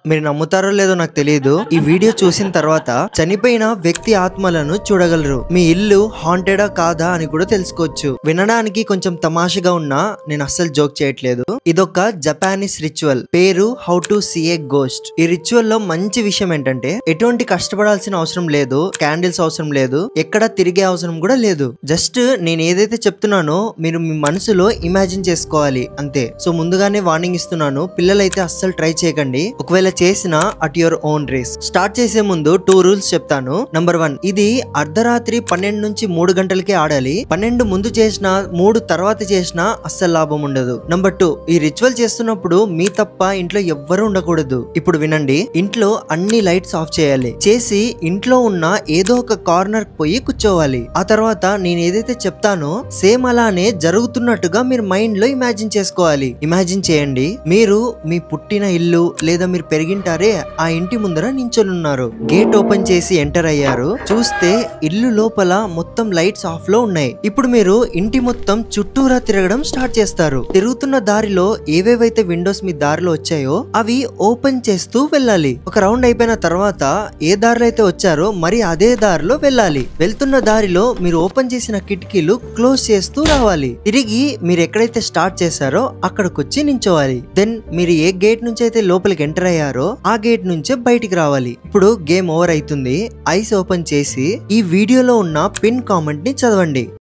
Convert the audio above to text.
మీరు నమ్ముతారో లేదో నాకు తెలియదు, ఈ వీడియో చూసిన తర్వాత చనిపోయిన వ్యక్తి ఆత్మలను చూడగలరు. మీ ఇల్లు హాంటెడా కాదా అని కూడా తెలుసుకోవచ్చు. వినడానికి కొంచెం తమాషగా ఉన్నా నేను అస్సలు జోక్ చేయట్లేదు. ఇదొక జపానీస్ రిచువల్, పేరు how to see a ghost. ఈ రిచువల్ లో మంచి విషయం ఏంటంటే ఎటువంటి కష్టపడాల్సిన అవసరం లేదు, క్యాండిల్స్ అవసరం లేదు, ఎక్కడ తిరిగే అవసరం కూడా లేదు. జస్ట్ నేను ఏదైతే చెప్తున్నానో మీరు మీ మనసులో ఇమాజిన్ చేసుకోవాలి అంతే. సో ముందుగానే వార్నింగ్ ఇస్తున్నాను, పిల్లలైతే అస్సలు ట్రై చేయకండి. ఒకవేళ చేసినా at your own risk. Start చేసే ముందు 2 రూల్స్ చెప్తాను. నంబర్ 1, ఇది అర్ధరాత్రి 12 నుంచి 3 గంటలకే ఆడాలి. 12 ముందు చేసినా 3 తర్వాత చేసినా అస్సలు లాభం ఉండదు. నంబర్ 2, ఈ రిచువల్ చేస్తున్నప్పుడు మీ తప్ప ఇంట్లో ఎవ్వరూ ఉండకూడదు. ఇప్పుడు వినండి, ఇంట్లో అన్ని లైట్స్ ఆఫ్ చేయాలి. చేసి ఇంట్లో ఉన్న ఏదో ఒక కార్నర్ పోయి కూర్చోవాలి. ఆ తర్వాత నేను ఏదైతే చెప్తానో సేమ్ అలానే జరుగుతున్నట్టుగా మీరు మైండ్ లో ఇమాజిన్ చేసుకోవాలి. ఇమాజిన్ చేయండి, మీరు మీ పుట్టిన ఇల్లు లేదా మీరు పెరిగింటారే ఆ ఇంటి ముందర నించొని ఉన్నారు. గేట్ ఓపెన్ చేసి ఎంటర్ అయ్యారు. చూస్తే ఇల్లు లోపల మొత్తం లైట్స్ ఆఫ్ లో ఉన్నాయి. ఇప్పుడు మీరు ఇంటి మొత్తం చుట్టూరా తిరగడం స్టార్ట్ చేస్తారు. తిరుగుతున్న దారిలో ఏవేవైతే విండోస్ మీ దారిలో వచ్చాయో అవి ఓపెన్ చేస్తూ వెళ్ళాలి. ఒక రౌండ్ అయిపోయిన తర్వాత ఏ దారిలో అయితే వచ్చారో మరి అదే దారిలో వెళ్ళాలి. వెళ్తున్న దారిలో మీరు ఓపెన్ చేసిన కిటికీలు క్లోజ్ చేస్తూ రావాలి. తిరిగి మీరు ఎక్కడైతే స్టార్ట్ చేశారో అక్కడికి వచ్చి నించోవాలి. దెన్ మీరు ఏ గేట్ నుంచి అయితే లోపలికి ఎంటర్ అయ్యారో ఆ గేట్ నుంచే బయటికి రావాలి. ఇప్పుడు గేమ్ ఓవర్ అవుతుంది. ఐస్ ఓపెన్ చేసి ఈ వీడియోలో ఉన్న పిన్ కామెంట్ ని చదవండి.